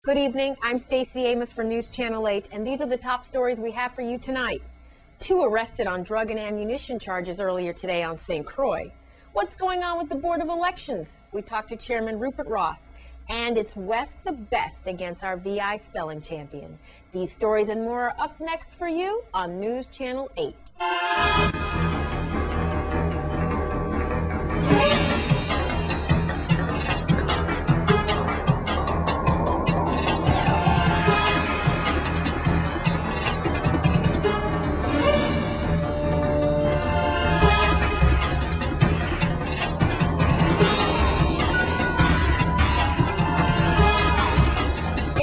Good evening. I'm Stacey Amos for News Channel 8, and these are the top stories we have for you tonight. 2 arrested on drug and ammunition charges earlier today on St. Croix. What's going on with the Board of Elections? We talked to Chairman Rupert Ross. And it's West the best against our VI spelling champion. These stories and more are up next for you on News Channel 8.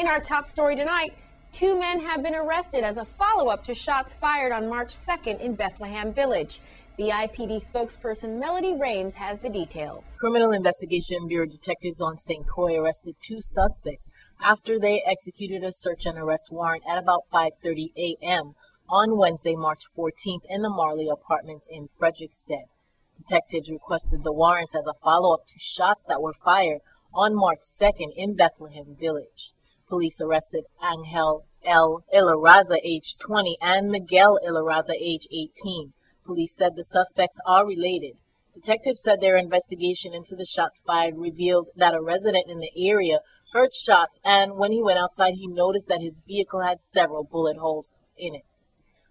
Our top story tonight, 2 men have been arrested as a follow-up to shots fired on March 2nd in Bethlehem Village. BIPD spokesperson Melody Raines has the details. Criminal Investigation Bureau detectives on St. Croix arrested 2 suspects after they executed a search and arrest warrant at about 5:30 a.m. on Wednesday, March 14th in the Marley Apartments in Frederickstead. Detectives requested the warrants as a follow-up to shots that were fired on March 2nd in Bethlehem Village. Police arrested Angel L. Ilaraza, age 20, and Miguel Ilaraza, age 18. Police said the suspects are related. Detectives said their investigation into the shots fired revealed that a resident in the area heard shots, and when he went outside, he noticed that his vehicle had several bullet holes in it.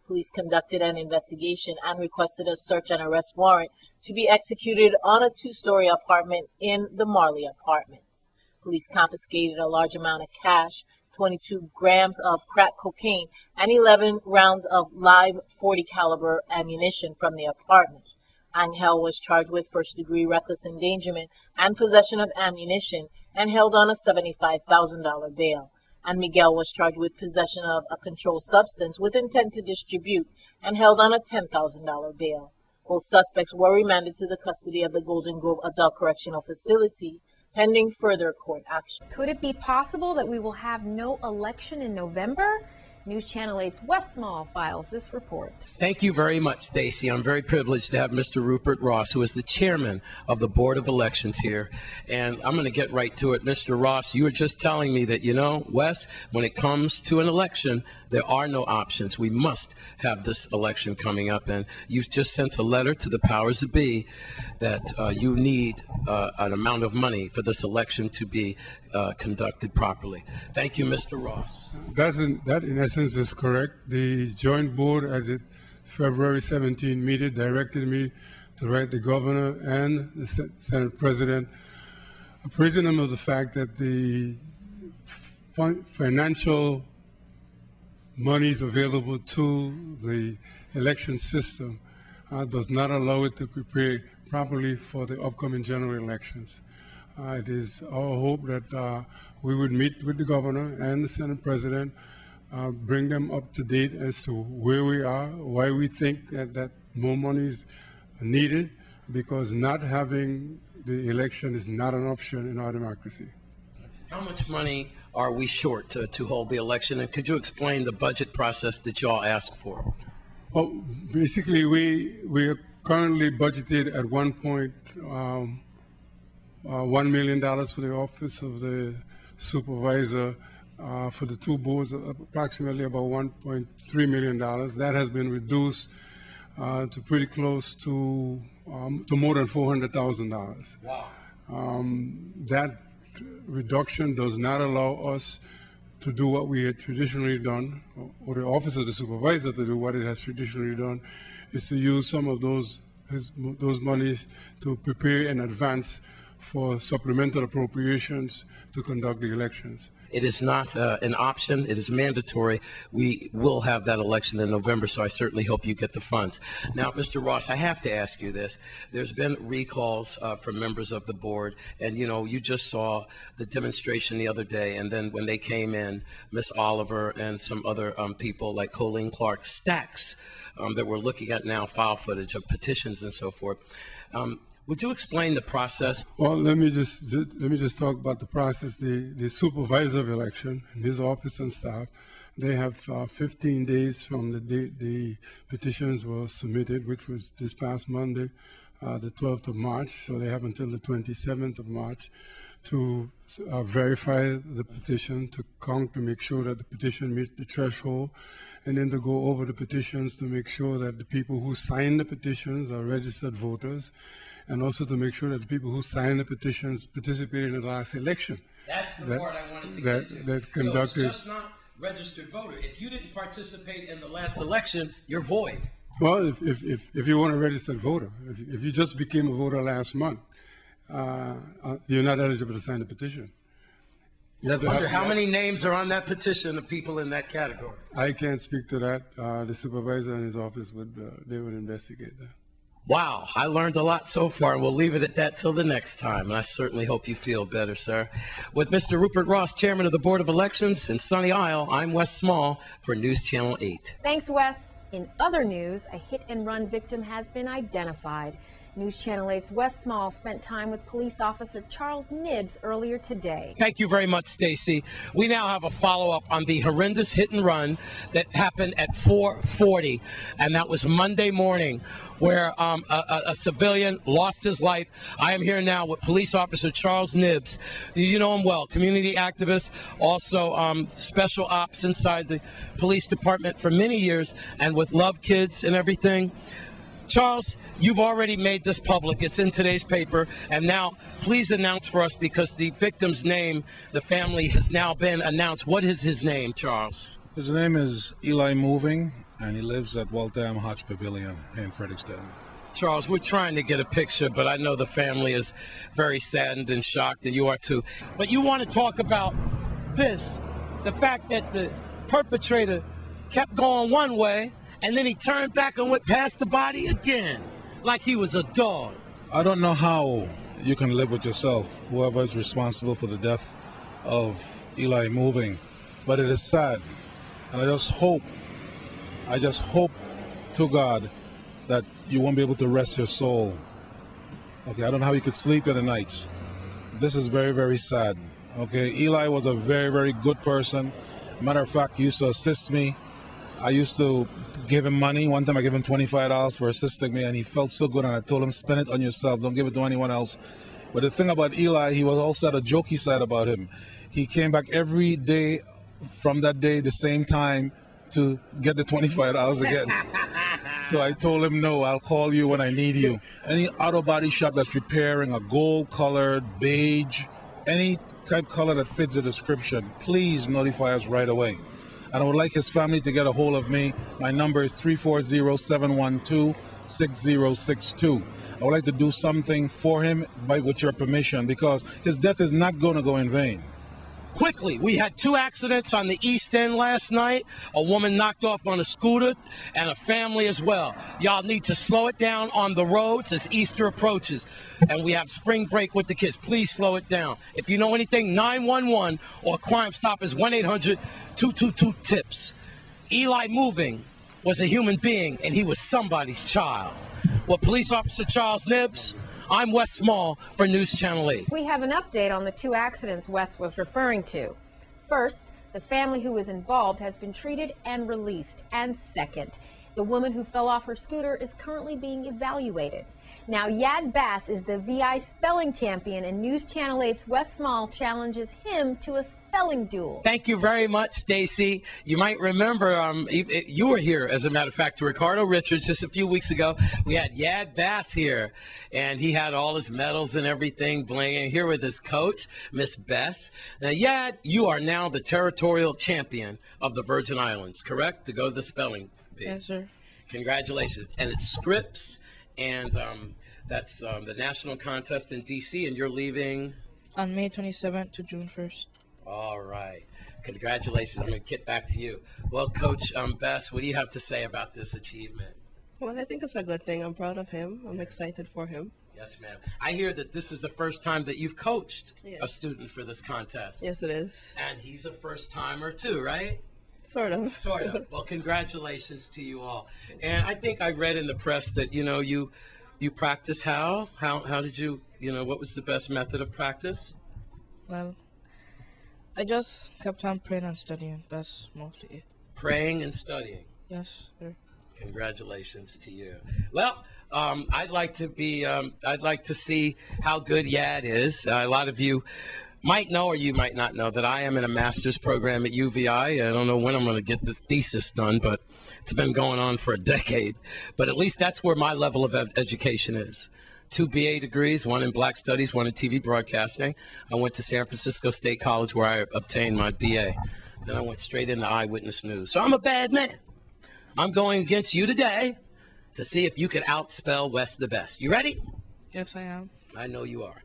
Police conducted an investigation and requested a search and arrest warrant to be executed on a 2-story apartment in the Marley Apartments. Police confiscated a large amount of cash, 22 grams of crack cocaine, and 11 rounds of live .40 caliber ammunition from the apartment. Angel was charged with first-degree reckless endangerment and possession of ammunition and held on a $75,000 bail. And Miguel was charged with possession of a controlled substance with intent to distribute and held on a $10,000 bail. Both suspects were remanded to the custody of the Golden Grove Adult Correctional Facility pending further court action. Could it be possible that we will have no election in November? News Channel 8's Wes Small files this report. Thank you very much, Stacey. I'm very privileged to have Mr. Rupert Ross, who is the chairman of the Board of Elections here. And I'm going to get right to it. Mr. Ross, you were just telling me that, Wes, when it comes to an election, there are no options. We must have this election coming up. And you've just sent a letter to the powers that be that you need an amount of money for this election to be conducted properly. Thank you, Mr. Ross. That in essence is correct. The joint board at its February 17 meeting directed me to write the governor and the Senate president, appraising them of the fact that the financial monies available to the election system does not allow it to prepare properly for the upcoming general elections. It is our hope that we would meet with the governor and the Senate president, bring them up to date as to where we are, why we think that more money is needed, because not having the election is not an option in our democracy. How much money are we short to hold the election, and could you explain the budget process that y'all asked for? Well, basically, we are currently budgeted at $1 million for the office of the supervisor. For the 2 boards, approximately about $1.3 million. That has been reduced to pretty close to more than $400,000. Wow. That reduction does not allow us to do what we had traditionally done, or the office of the supervisor to do what it has traditionally done, is to use some of those monies to prepare in advance for supplemental appropriations to conduct the elections. It is not an option. It is mandatory. We will have that election in November, so I certainly hope you get the funds. Now, Mr. Ross, I have to ask you this. There's been recalls from members of the board, and, you just saw the demonstration the other day, and then when they came in, Miss Oliver and some other people like Colleen Clark, stacks that we're looking at now, file footage of petitions and so forth. Would you explain the process? Well, let me just talk about the process. The supervisor of election and his office and staff, they have 15 days from the date the petitions were submitted, which was this past Monday, the 12th of March, so they have until the 27th of March to verify the petition, to count, to make sure that the petition meets the threshold, and then to go over the petitions to make sure that the people who sign the petitions are registered voters, and also to make sure that the people who sign the petitions participated in the last election. That's the part I wanted to get to. That conducted. So it's just not registered voter. If you didn't participate in the last election, you're void. Well, if you want a registered voter, if you just became a voter last month, you're not eligible to sign the petition. I wonder how many names are on that petition of people in that category. I can't speak to that. The supervisor in his office would investigate that. Wow, I learned a lot so far, and we'll leave it at that till the next time. And I certainly hope you feel better, sir. With Mr. Rupert Ross, Chairman of the Board of Elections in Sunny Isle, I'm Wes Small for News Channel 8. Thanks, Wes. In other news, a hit-and-run victim has been identified. News Channel 8's Wes Small spent time with police officer Charles Nibbs earlier today. Thank you very much, Stacy. We now have a follow-up on the horrendous hit-and-run that happened at 4:40, and that was Monday morning, where a civilian lost his life. I am here now with police officer Charles Nibbs. You know him well, community activist, also special ops inside the police department for many years, and with Love Kids and everything. Charles, you've already made this public. It's in today's paper. And now, please announce for us, because the victim's name, the family, has now been announced. What is his name, Charles? His name is Eli Moving, and he lives at Walter M. Hodge Pavilion in Frederickston. Charles, we're trying to get a picture, but I know the family is very saddened and shocked, and you are too. But you want to talk about this, the fact that the perpetrator kept going one way, and then he turned back and went past the body again, like he was a dog. I don't know how you can live with yourself, whoever is responsible for the death of Eli Moving, but it is sad. And I just hope to God that you won't be able to rest your soul. Okay, I don't know how you could sleep in the nights. This is very, very sad. Okay, Eli was a very, very good person. Matter of fact, he used to assist me. I used to give him money. One time I gave him $25 for assisting me, and he felt so good, and I told him, spend it on yourself, don't give it to anyone else. But the thing about Eli, he was also had a jokey side about him. He came back every day from that day, the same time, to get the $25 again. So I told him, no, I'll call you when I need you. Any auto body shop that's repairing a gold-colored, beige, any type color that fits the description, please notify us right away. And I would like his family to get a hold of me. My number is 340-712-6062. I would like to do something for him with your permission, because his death is not going to go in vain. Quickly, we had 2 accidents on the East End last night. A woman knocked off on a scooter, and a family as well. Y'all need to slow it down on the roads as Easter approaches. And we have spring break with the kids. Please slow it down. If you know anything, 911 or Crime Stop is 1-800-222-TIPS. Eli Moving was a human being, and he was somebody's child. Well, Police Officer Charles Nibbs, I'm Wes Small for News Channel 8. We have an update on the 2 accidents Wes was referring to. First, the family who was involved has been treated and released. And second, the woman who fell off her scooter is currently being evaluated. Now, Yad Bass is the VI spelling champion, and News Channel 8's Wes Small challenges him to a spelling duel. Thank you very much, Stacy. You might remember you were here, as a matter of fact, to Ricardo Richards just a few weeks ago. We had Yad Bass here, and he had all his medals and everything blinging. Here with his coach, Miss Bess. Now, Yad, you are now the territorial champion of the Virgin Islands, correct? To go to the spelling bee. Yes, sir. Congratulations. And it's Scripps, and that's the national contest in D.C., and you're leaving? On May 27th to June 1st. All right. Congratulations. I'm going to get back to you. Well, Coach Bess, what do you have to say about this achievement? Well, I think it's a good thing. I'm proud of him. I'm excited for him. Yes, ma'am. I hear that this is the first time that you've coached Yes. a student for this contest. Yes, it is. And he's a first-timer too, right? Sort of. Sort of. Well, congratulations to you all. And I think I read in the press that, you practice how? How did you, what was the best method of practice? Well, I just kept on praying and studying. That's mostly it. Praying and studying. Yes, sir. Congratulations to you. Well, I'd like to see how good Yad is. A lot of you might know, or you might not know, that I am in a master's program at UVI. I don't know when I'm going to get the thesis done, but it's been going on for a decade. But at least that's where my level of education is. 2 BA degrees, one in Black Studies, one in TV broadcasting. I went to San Francisco State College where I obtained my BA. Then I went straight into eyewitness news. So I'm a bad man. I'm going against you today to see if you can outspell Wes the Best. You ready? Yes, I am. I know you are.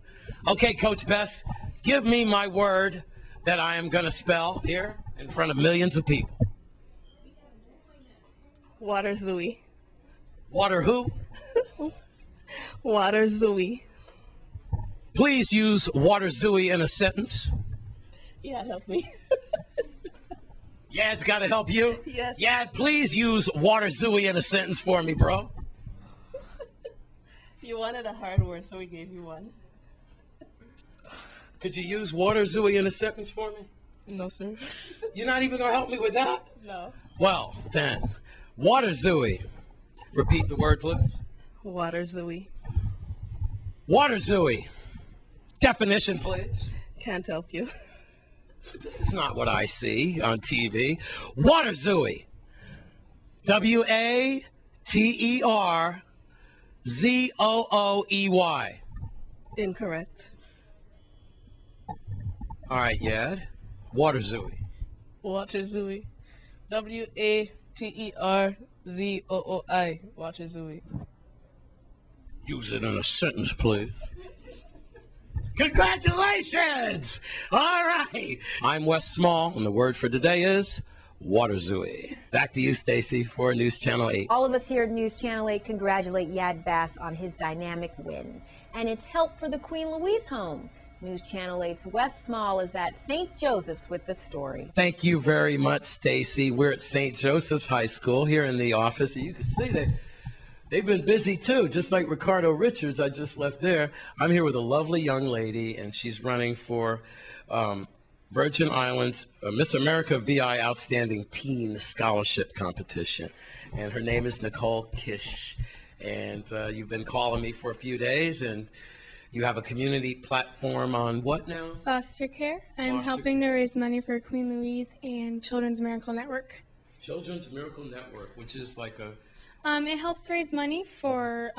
Okay, Coach Best, give me my word that I am going to spell here in front of millions of people. Water Zooey. Water who? Water Zooey. Please use water zooey in a sentence. Yeah, help me. Yad's got to help you? Yes. Yad, please use water zooey in a sentence for me, bro. You wanted a hard word, so we gave you one. Could you use water zooey in a sentence for me? No, sir. You're not even going to help me with that? No. Well, then, water zooey. Repeat the word, please. Water Zooey. Water zooey. Definition, please. Can't help you. This is not what I see on TV. Water zooey. WATERZOOEY. Incorrect. All right, Yad. Water zooey. Water Zooey. WATERZOOI. Water Zooey. Use it in a sentence, please. Congratulations! All right. I'm Wes Small, and the word for today is water zooey. Back to you, Stacy, for News Channel 8. All of us here at News Channel 8 congratulate Yad Bass on his dynamic win. And it's help for the Queen Louise home. News Channel 8's Wes Small is at St. Joseph's with the story. Thank you very much, Stacy. We're at St. Joseph's High School here in the office. You can see that they've been busy too, just like Ricardo Richards. I just left there. I'm here with a lovely young lady, and she's running for Virgin Islands Miss America VI Outstanding Teen Scholarship Competition. And her name is Nicole Kish. And you've been calling me for a few days, and you have a community platform on what now? Foster care. I'm Foster helping to raise money for Queen Louise and Children's Miracle Network. Children's Miracle Network, which is like a... It helps raise money for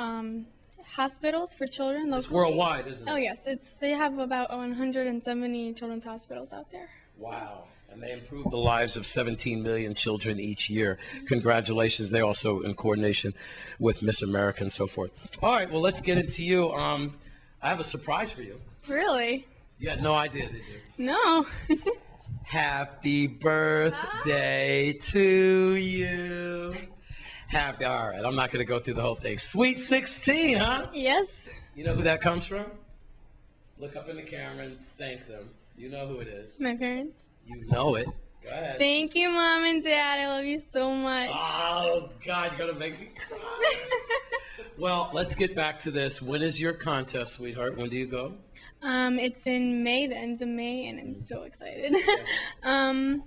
hospitals for children locally. It's worldwide, isn't it? Oh yes, they have about 170 children's hospitals out there. Wow. And they improve the lives of 17 million children each year. Congratulations. They also in coordination with Miss America and so forth. All right, well, let's get into you. I have a surprise for you. Really? You had no idea, did you? No. Happy birthday to you. Happy, all right, I'm not going to go through the whole thing. Sweet 16, huh? Yes. You know who that comes from? Look up in the camera and thank them. You know who it is. My parents. You know it. Go ahead. Thank you, Mom and Dad. I love you so much. Oh, God, you're going to make me cry. Well, let's get back to this. When is your contest, sweetheart? When do you go? It's in May, the end of May, and I'm so excited. And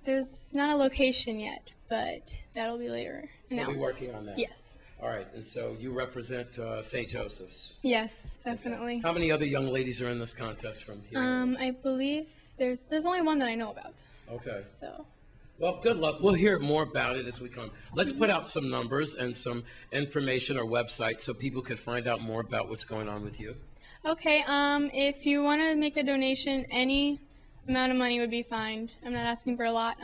there's not a location yet, but that'll be later announced. We'll be working on that. Yes. All right, and so you represent St. Joseph's. Yes, definitely. How many other young ladies are in this contest from here? I believe there's only one that I know about. Okay. So. Well, good luck. We'll hear more about it as we come. Let's put out some numbers and some information or website so people can find out more about what's going on with you. Okay. If you want to make a donation, any amount of money would be fine. I'm not asking for a lot.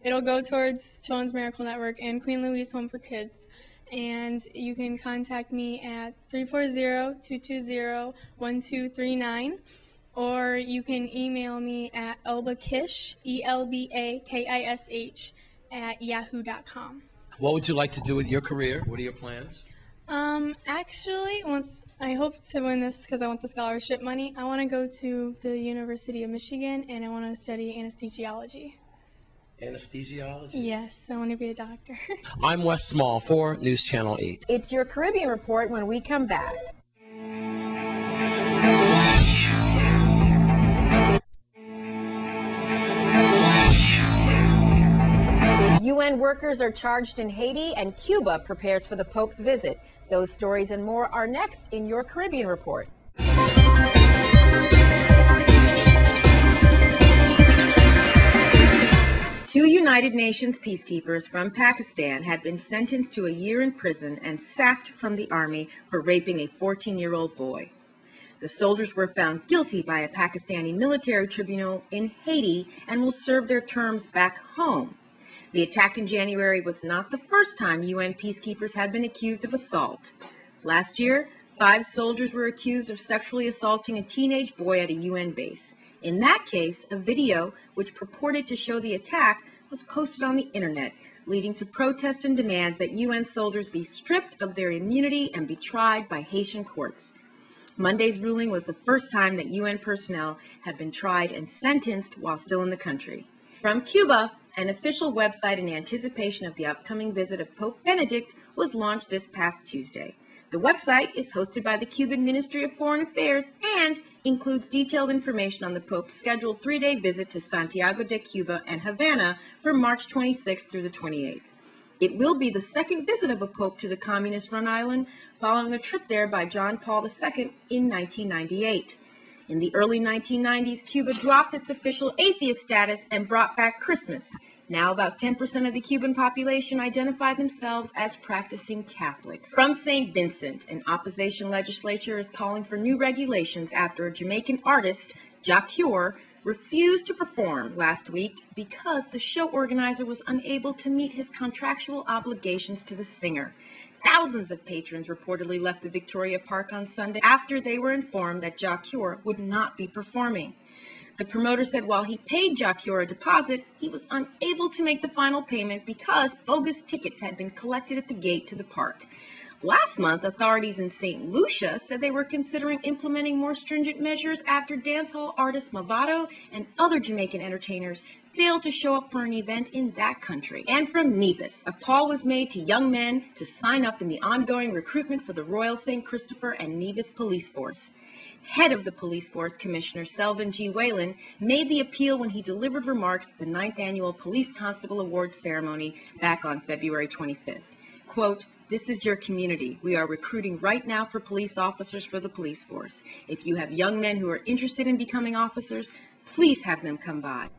It'll go towards Children's Miracle Network and Queen Louise Home for Kids. And you can contact me at 340-220-1239. Or you can email me at elbakish, ELBAKISH, @yahoo.com. What would you like to do with your career? What are your plans? Actually, I hope to win this because I want the scholarship money. I want to go to the University of Michigan, and I want to study anesthesiology. Anesthesiology? Yes, I want to be a doctor. I'm Wes Small for News Channel 8. It's your Caribbean Report when we come back. UN UN workers are charged in Haiti, and Cuba prepares for the Pope's visit. Those stories and more are next in your Caribbean Report. Two United Nations peacekeepers from Pakistan had been sentenced to a year in prison and sacked from the army for raping a 14-year-old boy. The soldiers were found guilty by a Pakistani military tribunal in Haiti and will serve their terms back home. The attack in January was not the first time UN peacekeepers had been accused of assault. Last year, 5 soldiers were accused of sexually assaulting a teenage boy at a UN base. In that case, a video which purported to show the attack was posted on the internet, leading to protests and demands that UN soldiers be stripped of their immunity and be tried by Haitian courts. Monday's ruling was the first time that UN personnel have been tried and sentenced while still in the country. From Cuba, an official website in anticipation of the upcoming visit of Pope Benedict was launched this past Tuesday. The website is hosted by the Cuban Ministry of Foreign Affairs and includes detailed information on the Pope's scheduled 3-day visit to Santiago de Cuba and Havana from March 26th through the 28th. It will be the second visit of a pope to the communist-run island, following a trip there by John Paul II in 1998. In the early 1990s, Cuba dropped its official atheist status and brought back Christmas. Now about 10% of the Cuban population identify themselves as practicing Catholics. From St. Vincent, an opposition legislature is calling for new regulations after a Jamaican artist, Jacure, refused to perform last week because the show organizer was unable to meet his contractual obligations to the singer. Thousands of patrons reportedly left the Victoria Park on Sunday after they were informed that Jacure would not be performing. The promoter said while he paid Jacure a deposit, he was unable to make the final payment because bogus tickets had been collected at the gate to the park. Last month, authorities in St. Lucia said they were considering implementing more stringent measures after dancehall artist Mavado and other Jamaican entertainers failed to show up for an event in that country. And from Nevis, a call was made to young men to sign up in the ongoing recruitment for the Royal St. Christopher and Nevis Police Force. Head of the police force, Commissioner Selvin G. Whalen, made the appeal when he delivered remarks at the 9th Annual Police Constable Award ceremony back on February 25th. Quote, "This is your community. We are recruiting right now for police officers for the police force. If you have young men who are interested in becoming officers, please have them come by."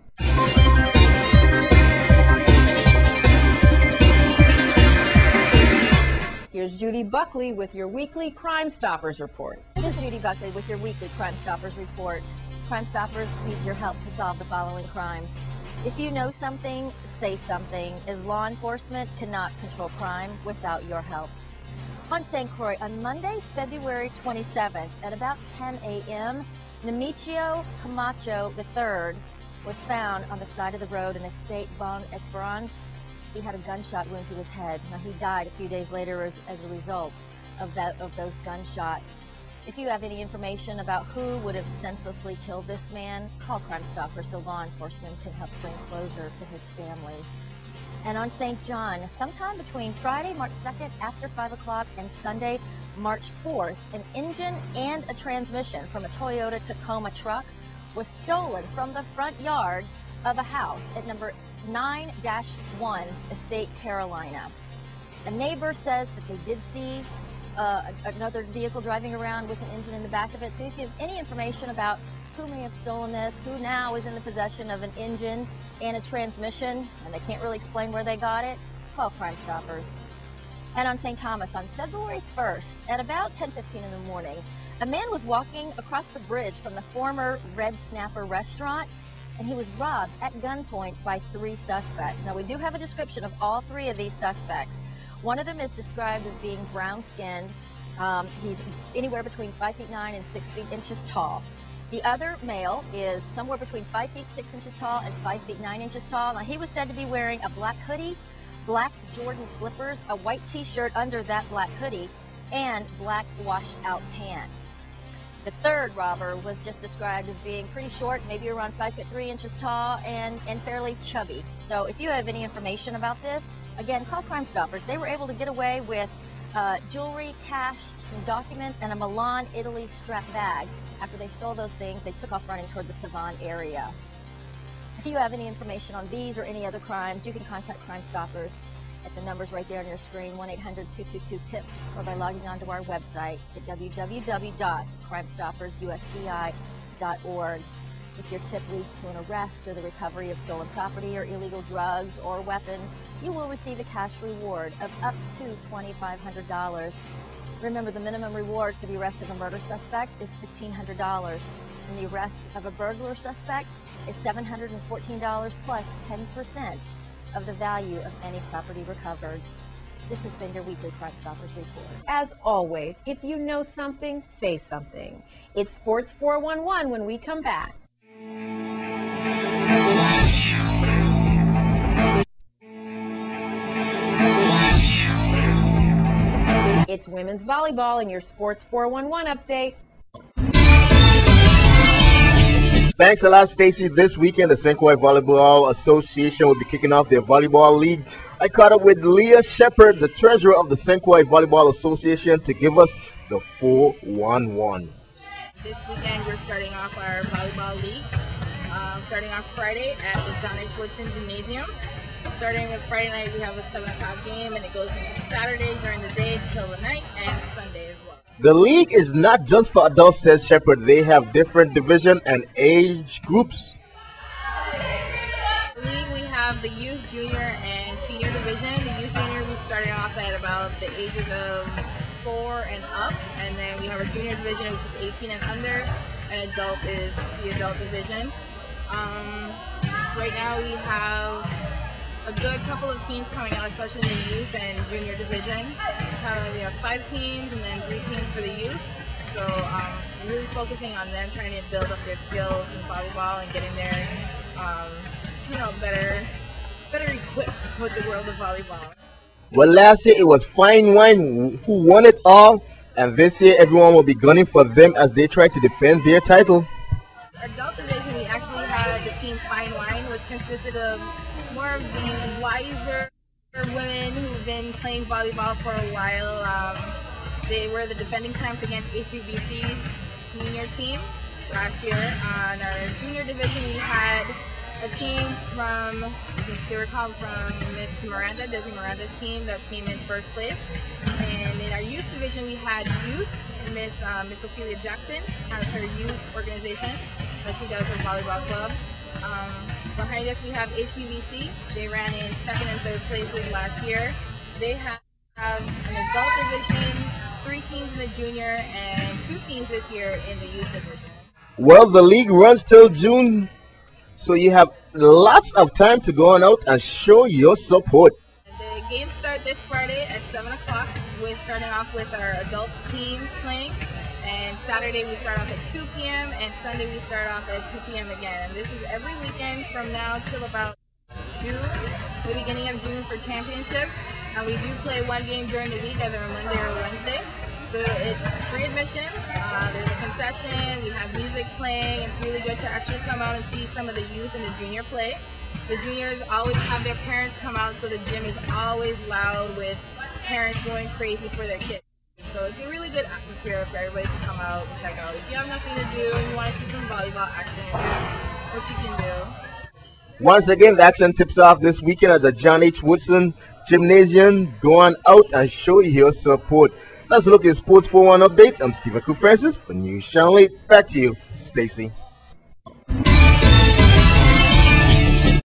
Here's Judy Buckley with your weekly Crime Stoppers report. This is Judy Buckley with your weekly Crime Stoppers report. Crime Stoppers needs your help to solve the following crimes. If you know something, say something, as law enforcement cannot control crime without your help. On St. Croix, on Monday, February 27th, at about 10 a.m., Nemicio Camacho III was found on the side of the road in Estate Bon Esperance. He had a gunshot wound to his head. Now, he died a few days later as a result of those gunshots. If you have any information about who would have senselessly killed this man, call Crime Stoppers so law enforcement can help bring closure to his family. And on St. John, sometime between Friday, March 2nd, after 5 o'clock, and Sunday, March 4th, an engine and a transmission from a Toyota Tacoma truck was stolen from the front yard of a house at number 9-1 Estate Carolina. A neighbor says that they did see another vehicle driving around with an engine in the back of it. So if you have any information about who may have stolen this, who now is in the possession of an engine and a transmission, and they can't really explain where they got it, call Crime Stoppers. And on St. Thomas, on February 1st, at about 10:15 in the morning, a man was walking across the bridge from the former Red Snapper restaurant, and he was robbed at gunpoint by 3 suspects. Now, we do have a description of all 3 of these suspects. One of them is described as being brown-skinned. He's anywhere between 5'9" and 6 inches tall. The other male is somewhere between 5 feet 6 inches tall and 5 feet 9 inches tall. Now, he was said to be wearing a black hoodie, black Jordan slippers, a white t-shirt under that black hoodie, and black washed-out pants. The third robber was just described as being pretty short, maybe around 5 foot 3 inches tall, and fairly chubby. So if you have any information about this, again, call Crime Stoppers. They were able to get away with jewelry, cash, some documents, and a Milan, Italy strap bag. After they stole those things, they took off running toward the Savon area. If you have any information on these or any other crimes, you can contact Crime Stoppers at the numbers right there on your screen, 1-800-222-TIPS, or by logging onto our website at www.crimestoppersusbi.org. If your tip leads to an arrest or the recovery of stolen property or illegal drugs or weapons, you will receive a cash reward of up to $2,500. Remember, the minimum reward for the arrest of a murder suspect is $1,500, and the arrest of a burglar suspect is $714 plus 10% of the value of any property recovered. This has been your weekly Crime Stoppers report. As always, if you know something, say something. It's Sports 411 when we come back. It's women's volleyball in your Sports 411 update. Thanks a lot, Stacy. This weekend, the St. Croix Volleyball Association will be kicking off their volleyball league. I caught up with Leah Shepard, the treasurer of the St. Croix Volleyball Association, to give us the 411. This weekend, we're starting off our volleyball league. Starting off Friday at the John H. Woodson Gymnasium. Starting with Friday night, we have a 7 o'clock game, and it goes into Saturday during the day till the night, and Sunday as well. The league is not just for adults, says Shepard. They have different division and age groups. The league, we have the youth, junior, and senior division. The youth junior, we started off at about the ages of 4 and up, and then we have a junior division, which is 18 and under, and adult is the adult division. Right now we have a good couple of teams coming out, especially in the youth and junior division. We have 5 teams and then 3 teams for the youth. So really focusing on them, trying to build up their skills in volleyball and getting there, better equipped with the world of volleyball. Well, last year it was Fine Wine who won it all, and this year everyone will be gunning for them as they try to defend their title. Adult division, we actually had the team Fine Wine, which consisted of more of the wiser women who've been playing volleyball for a while. They were the defending champs against HBBC's senior team last year. On our junior division, we had a team from, they were called from Miss Miranda, Desi Miranda's team that came in first place. And in our youth division, we had youth. Miss Ophelia Jackson has her youth organization that she does her volleyball club. Behind us, we have HBBC. They ran in 2nd and 3rd places last year. They have an adult division, 3 teams in the junior, and 2 teams this year in the youth division. Well, the league runs till June, so you have lots of time to go on out and show your support. The games start this Friday at 7 o'clock. We're starting off with our adult teams playing. And Saturday we start off at 2 p.m. and Sunday we start off at 2 p.m. again. And this is every weekend from now till about June, the beginning of June for championships. And we do play 1 game during the week, either a Monday or a Wednesday. So it's free admission. There's a concession. We have music playing. It's really good to actually come out and see some of the youth and the junior play. The juniors always have their parents come out, so the gym is always loud with parents going crazy for their kids. So it's a really good atmosphere for everybody to come out and check out. If you have nothing to do and you want to see some volleyball action, what you can do. Once again, the action tips off this weekend at the John H. Woodson Gymnasium. Go on out and show your support. Let's look at Sports 411 update. I'm Steve Francis for News Channel 8. Back to you, Stacy.